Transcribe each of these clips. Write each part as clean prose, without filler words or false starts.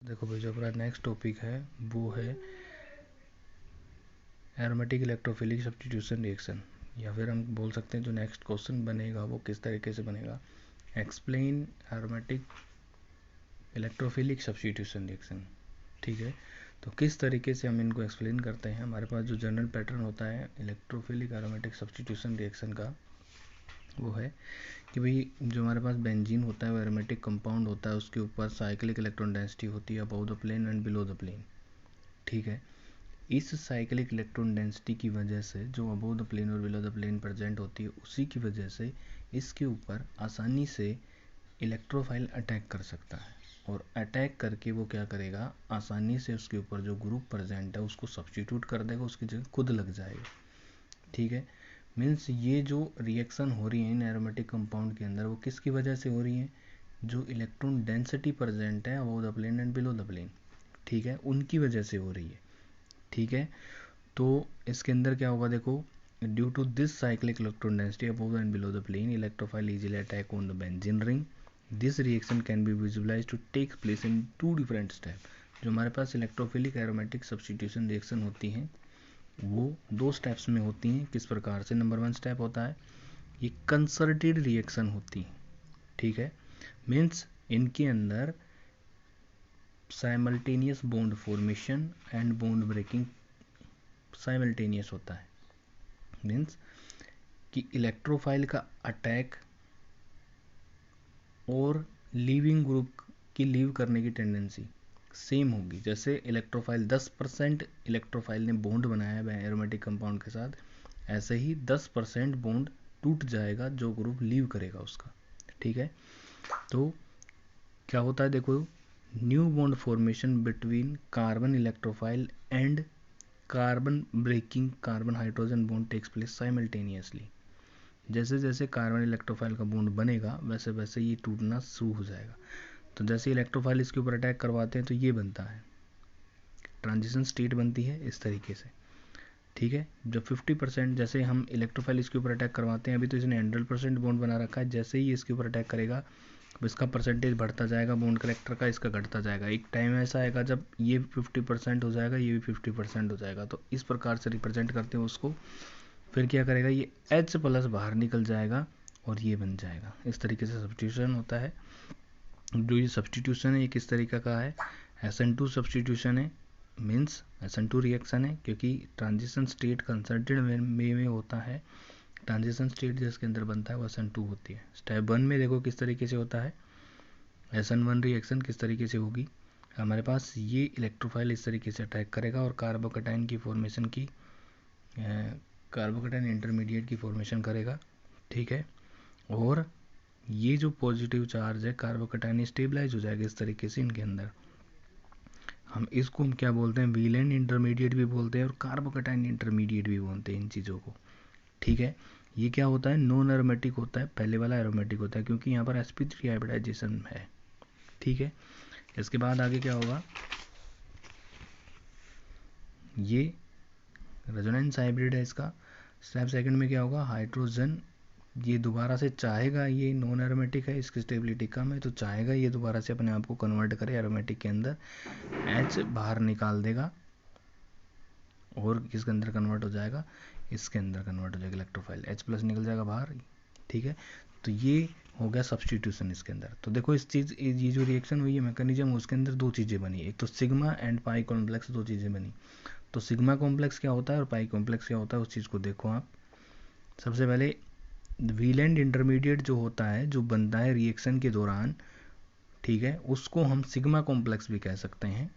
देखो भाई, जो अपना नेक्स्ट टॉपिक है वो है एरोमेटिक इलेक्ट्रोफिलिक सब्स्टिट्यूशन रिएक्शन, या फिर हम बोल सकते हैं जो नेक्स्ट क्वेश्चन बनेगा वो किस तरीके से बनेगा। Explain aromatic electrophilic substitution reaction. ठीक है, तो किस तरीके से हम इनको एक्सप्लेन करते हैं। हमारे पास जो जनरल पैटर्न होता है इलेक्ट्रोफिलिक एरोमेटिक सब्स्टिट्यूशन रिएक्शन का, वो है कि भाई जो हमारे पास बेंजीन होता है वो एरोमेटिक कंपाउंड होता है, उसके ऊपर साइक्लिक इलेक्ट्रॉन डेंसिटी होती है above the plane and below the plane. ठीक है, इस साइक्लिक इलेक्ट्रॉन डेंसिटी की वजह से जो अबव द प्लेन और बिलो द प्लेन प्रेजेंट होती है, उसी की वजह से इसके ऊपर आसानी से इलेक्ट्रोफाइल अटैक कर सकता है, और अटैक करके वो क्या करेगा, आसानी से उसके ऊपर जो ग्रुप प्रेजेंट है उसको सब्स्टिट्यूट कर देगा, उसकी जगह खुद लग जाएगा। ठीक है, मीन्स ये जो रिएक्शन हो रही है इन एरोमेटिक कंपाउंड के अंदर वो किसकी वजह से हो रही है, जो इलेक्ट्रॉन डेंसिटी प्रेजेंट है above the plane and below the plane, ठीक है, उनकी वजह से हो रही है। ठीक है, तो इसके अंदर क्या होगा, देखो, due to this cyclic electron density above and below the plane electrophile easily attack on the benzene ring. This reaction can be visualise to take place in two different step. जो हमारे पास इलेक्ट्रोफिलिक एरोमेटिक सब्स्टिट्यूशन रिएक्शन होती हैं वो दो steps में होती हैं। किस प्रकार से, नंबर 1 स्टेप होता है ये कंसर्टेड रिएक्शन होती है। ठीक है, मीन्स इनके अंदर simultaneous bond formation and bond breaking simultaneous होता है। मीन्स कि इलेक्ट्रोफाइल का अटैक और लीविंग ग्रुप की लीव करने की टेंडेंसी सेम होगी। जैसे इलेक्ट्रोफाइल 10% इलेक्ट्रोफाइल ने बॉन्ड बनाया है एरोमेटिक कंपाउंड के साथ, ऐसे ही 10% बॉन्ड टूट जाएगा जो ग्रुप लीव करेगा उसका। ठीक है, तो क्या होता है, देखो, new bond formation between carbon electrophile and carbon breaking carbon hydrogen bond takes place simultaneously. जैसे जैसे कार्बन इलेक्ट्रोफाइल का बॉन्ड बनेगा वैसे वैसे ये टूटना शुरू हो जाएगा। तो जैसे इलेक्ट्रोफाइल इसके ऊपर अटैक करवाते हैं तो ये बनता है, ट्रांजिशन स्टेट बनती है इस तरीके से। ठीक है, जब 50% जैसे हम इलेक्ट्रोफाइल इसके ऊपर अटैक करवाते हैं, अभी तो इसने 100% बॉन्ड बना रखा है, जैसे ही इसके ऊपर अटैक करेगा तो इसका परसेंटेज बढ़ता जाएगा बॉन्ड करेक्टर का, इसका घटता जाएगा। एक टाइम ऐसा आएगा जब ये 50% हो जाएगा, ये भी 50% हो जाएगा। तो इस प्रकार से रिप्रेजेंट करते हैं उसको। फिर क्या करेगा, ये H+ बाहर निकल जाएगा और ये बन जाएगा। इस तरीके से सब्स्टिट्यूशन होता है। जो ये सब्स्टिट्यूशन है ये किस तरीके का है, SN2 सब्स्टिट्यूशन है, मीन्स SN2 रिएक्शन है, क्योंकि ट्रांजिशन स्टेट कंसर्टेड में होता है। ट्रांजिशन स्टेट जिसके अंदर बनता है वो SN2 होती है। स्टेप 1 में देखो किस तरीके से होता है, SN1 रिएक्शन किस तरीके से होगी। हमारे पास ये इलेक्ट्रोफाइल इस तरीके से अटैक करेगा और कार्बोकैटायन की फॉर्मेशन की कार्बोकैटायन इंटरमीडिएट की फॉर्मेशन करेगा। ठीक है, और ये जो पॉजिटिव चार्ज है कार्बोकैटायन स्टेबलाइज हो जाएगा इस तरीके से इनके अंदर। हम इसको क्या बोलते हैं, वेलेंट इंटरमीडिएट भी बोलते हैं और कार्बोकैटायन इंटरमीडिएट भी बोलते हैं इन चीज़ों को। ठीक है, ये क्या होता है, नॉन एरोमेटिक होता है, पहले वाला एरोमेटिक होता है क्योंकि यहाँ पर sp3 हाइब्रिडाइजेशन है। ठीक है, इसके बाद आगे क्या होगा, ये रेजोनेंस हाइब्रिड है इसका। स्टेप 2 में क्या होगा, हाइड्रोजन ये दोबारा से चाहेगा, ये नॉन एरोमेटिक है, इसकी स्टेबिलिटी कम है, तो चाहेगा ये दोबारा से अपने आप को कन्वर्ट करे एरोमेटिक के अंदर, H बाहर निकाल देगा और किसके अंदर कन्वर्ट हो जाएगा, इसके अंदर कन्वर्ट हो जाएगा इलेक्ट्रोफाइल, H+ निकल जाएगा बाहर। ठीक है, तो ये हो गया सब्स्टिट्यूशन इसके अंदर। तो देखो इस चीज़, ये जो रिएक्शन हुई है मैकेनिज्म, उसके अंदर दो चीज़ें बनी, एक तो सिग्मा एंड पाई कॉम्प्लेक्स, दो चीज़ें बनी। तो सिग्मा कॉम्प्लेक्स क्या होता है और पाई कॉम्प्लेक्स क्या होता है, उस चीज़ को देखो आप। सबसे पहले वेलेंट इंटरमीडिएट जो होता है, जो बनता है रिएक्शन के दौरान, ठीक है, उसको हम सिग्मा कॉम्प्लेक्स भी कह सकते हैं।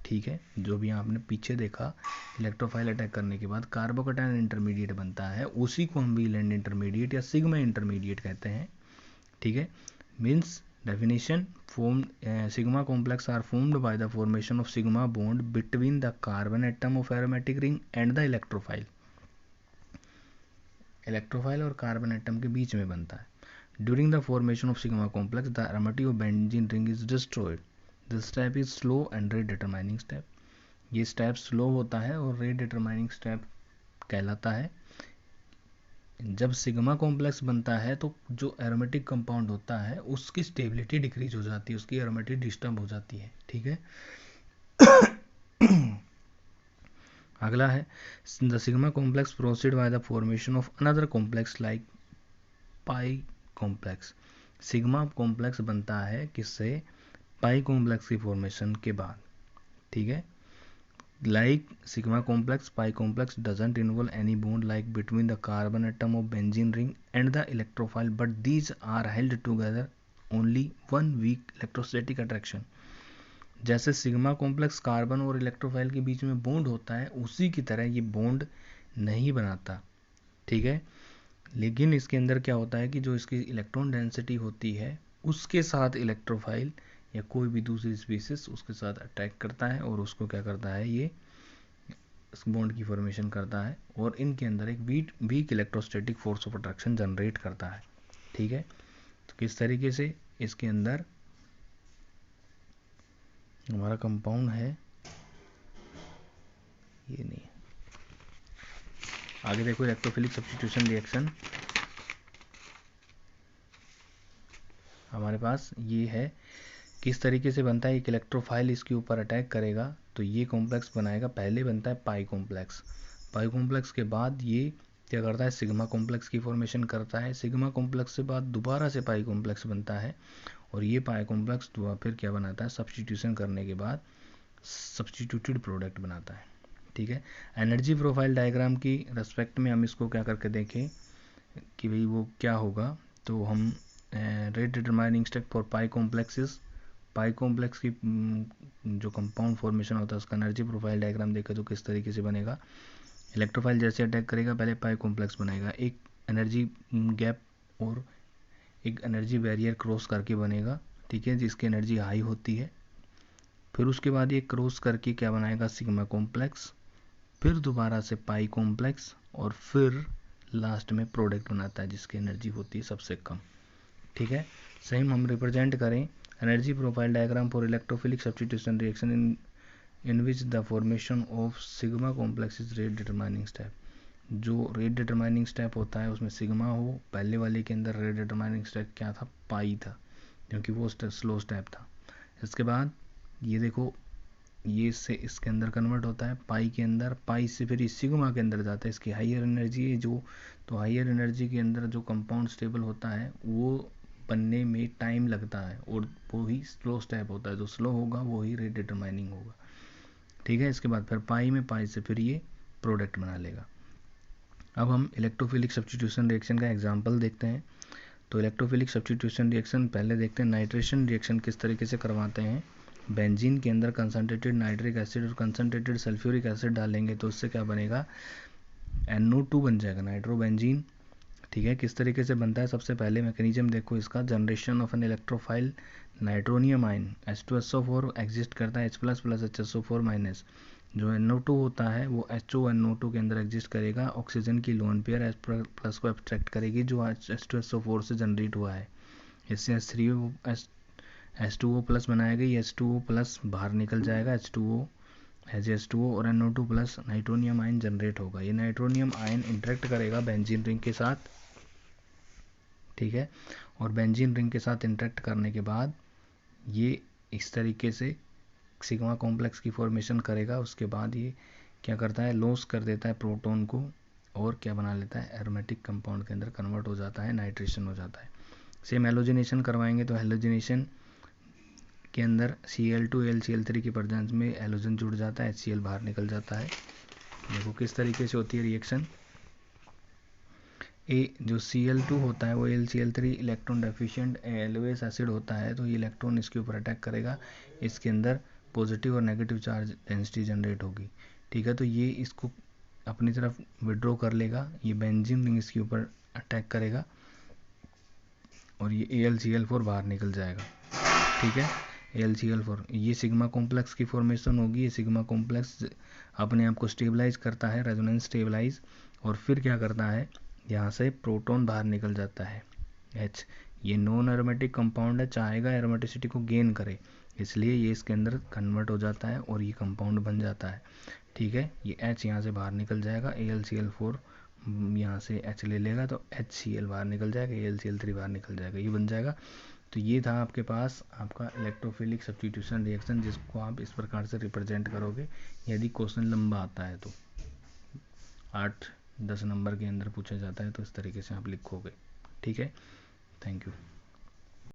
ठीक है, जो भी आपने पीछे देखा इलेक्ट्रोफाइल अटैक करने के बाद कार्बोकैटायन इंटरमीडिएट बनता है, उसी को हम वेलेंट इंटरमीडिएट या सिग्मा इंटरमीडिएट कहते हैं। ठीक है, means definition form, sigma complex are formed by the formation of sigma bond between the carbon atom of aromatic ring and the electrophile. Electrophile और कार्बन एटम के बीच में बनता है। During the formation of sigma complex the aromatic of benzene ring is destroyed. This step is slow and rate determining step. ये step slow होता है और रेट डिटरमाइनिंग स्टेप कहलाता है। जब सिग्मा कॉम्प्लेक्स बनता है तो जो एरोमेटिक कंपाउंड होता है उसकी स्टेबिलिटी डिक्रीज हो जाती है, उसकी एरोमेटिक डिस्टर्ब हो जाती है। ठीक है। अगला है the sigma complex proceed bye the formation of another complex like pi complex. Sigma complex बनता है किससे? पाई कॉम्प्लेक्स की फॉर्मेशन के बाद, ठीक है। Like sigma complex, pi complex doesn't involve any bond like between the carbon atom of benzene ring and the electrophile, but these are held together only one weak electrostatic attraction। जैसे sigma complex carbon और electrophile के बीच में bond होता है, उसी की तरह ये बॉन्ड नहीं बनाता, ठीक है। लेकिन इसके अंदर क्या होता है कि जो इसकी इलेक्ट्रॉन डेंसिटी होती है उसके साथ इलेक्ट्रोफाइल या कोई भी दूसरी स्पीसीज उसके साथ अटैक करता है और उसको क्या करता है, ये इस बॉन्ड की फॉर्मेशन करता है और इनके अंदर एक weak electrostatic force of attraction generate करता है, ठीक है। तो किस तरीके से इसके अंदर हमारा कंपाउंड है, ये नहीं है। आगे देखो इलेक्ट्रोफिलिक सब्स्टिट्यूशन रिएक्शन हमारे पास ये है, किस तरीके से बनता है। एक इलेक्ट्रोफाइल इसके ऊपर अटैक करेगा तो ये कॉम्प्लेक्स बनाएगा। पहले बनता है पाई कॉम्प्लेक्स, पाई कॉम्प्लेक्स के बाद ये क्या करता है, सिग्मा कॉम्प्लेक्स की फॉर्मेशन करता है। सिग्मा कॉम्प्लेक्स से बाद दोबारा से पाई कॉम्प्लेक्स बनता है और ये पाई कॉम्प्लेक्स फिर क्या बनाता है, सब्स्टिट्यूशन करने के बाद सब्स्टिट्यूटेड प्रोडक्ट बनाता है, ठीक है। एनर्जी प्रोफाइल डायग्राम की रेस्पेक्ट में हम इसको क्या करके देखें कि भाई वो क्या होगा, तो हम rate determining step for pi complexes, pi complex की जो कंपाउंड फॉर्मेशन होता है उसका एनर्जी प्रोफाइल डायग्राम देखा तो किस तरीके से बनेगा। इलेक्ट्रोफाइल जैसे अटैक करेगा पहले पाई कॉम्प्लेक्स बनाएगा, एक एनर्जी गैप और एक एनर्जी बैरियर क्रॉस करके बनेगा, ठीक है, जिसकी एनर्जी हाई होती है। फिर उसके बाद ये क्रॉस करके क्या बनाएगा, सिग्मा कॉम्प्लेक्स, फिर दोबारा से पाई कॉम्प्लेक्स और फिर लास्ट में प्रोडक्ट बनाता है जिसकी एनर्जी होती है सबसे कम, ठीक है। सेम हम रिप्रेजेंट करें energy profile diagram for electrophilic substitution reaction in which the formation of sigma complex is rate determining step. जो रेट डिटरमाइनिंग स्टेप होता है उसमें सिग्मा हो, पहले वाले के अंदर रेट डिटरमाइनिंग स्टेप क्या था, पाई था, क्योंकि वो स्लो स्टेप था। इसके बाद ये देखो ये इससे इसके अंदर कन्वर्ट होता है पाई के अंदर, पाई से फिर इस सिग्मा के अंदर जाता है, इसकी हाइयर एनर्जी है जो, तो हाइयर एनर्जी के अंदर जो कंपाउंड स्टेबल होता है वो बनने में टाइम लगता है और वो ही स्लो स्टेप होता है, जो स्लो होगा वो ही रेट डिटरमाइनिंग होगा, ठीक है। इसके बाद फिर पाई से फिर ये प्रोडक्ट बना लेगा। अब हम इलेक्ट्रोफिलिक सब्स्टिट्यूशन रिएक्शन का एग्जांपल देखते हैं। तो इलेक्ट्रोफिलिक सब्स्टिट्यूशन रिएक्शन पहले देखते हैं नाइट्रेशन रिएक्शन किस तरीके से करवाते हैं। बेंजीन के अंदर कंसनट्रेटेड नाइट्रिक एसिड और कंसनट्रेटेड सल्फ्यूरिक एसिड डालेंगे तो उससे क्या बनेगा, NO2 बन जाएगा, नाइट्रोबेंजीन, ठीक है। किस तरीके से बनता है, सबसे पहले मैकेनिज्म देखो इसका, generation of an electrophile nitronium ion H2SO4 exist करता है H+ + HSO4-, जो NO2 होता है वो HONO2 के अंदर एग्जिस्ट करेगा, ऑक्सीजन की लोन पेयर H+ को एब्स्ट्रैक्ट करेगी जो H2SO4 से जनरेट हुआ है, इससे H2O+ बनाएगा, ये H2O+ बाहर निकल जाएगा, H2O और NO2+ नाइट्रोनियम आयन जनरेट होगा। ये नाइट्रोनियम आयन इंटरेक्ट करेगा बेंजीन रिंग के साथ, ठीक है, और बेंजीन रिंग के साथ इंटरेक्ट करने के बाद ये इस तरीके से सिग्मा कॉम्प्लेक्स की फॉर्मेशन करेगा। उसके बाद ये क्या करता है, लॉस कर देता है प्रोटॉन को और क्या बना लेता है, एरोमेटिक कंपाउंड के अंदर कन्वर्ट हो जाता है, नाइट्रेशन हो जाता है। सेम हेलोजिनेशन करवाएंगे तो हेलोजिनेशन के अंदर Cl2 AlCl3 की प्रेजेंस में हेलोजन जुड़ जाता है, HCl बाहर निकल जाता है। देखो किस तरीके से होती है रिएक्शन। जो Cl2 होता है वो AlCl3 इलेक्ट्रॉन डेफिशिएंट एलोवेस एसिड होता है, तो ये इलेक्ट्रॉन इसके ऊपर अटैक करेगा, इसके अंदर पॉजिटिव और नेगेटिव चार्ज डेंसिटी जनरेट होगी, ठीक है। तो ये इसको अपनी तरफ विड्रॉ कर लेगा, ये बेंजीन रिंग इसके ऊपर अटैक करेगा और ये AlCl4 बाहर निकल जाएगा, ठीक है। AlCl4 ये सिग्मा कॉम्प्लेक्स की फॉर्मेशन होगी। ये सिग्मा कॉम्प्लेक्स अपने आप को स्टेबलाइज करता है, रेजोनेंस स्टेबलाइज, और फिर क्या करता है, यहाँ से प्रोटॉन बाहर निकल जाता है H। ये नॉन एरोमेटिक कंपाउंड है, चाहेगा एरोमेटिसिटी को गेन करे, इसलिए ये इसके अंदर कन्वर्ट हो जाता है और ये कंपाउंड बन जाता है, ठीक है। ये H यहाँ से बाहर निकल जाएगा, AlCl4 यहाँ से H ले लेगा तो HCl बाहर निकल जाएगा, AlCl3 बाहर निकल जाएगा, ये बन जाएगा तो ये था आपके पास आपका इलेक्ट्रोफिलिक सब्स्टिट्यूशन रिएक्शन, जिसको आप इस प्रकार से रिप्रेजेंट करोगे यदि क्वेश्चन लंबा आता है तो। 8-10 नंबर के अंदर पूछा जाता है तो इस तरीके से आप लिखोगे। ठीक है, थैंक यू।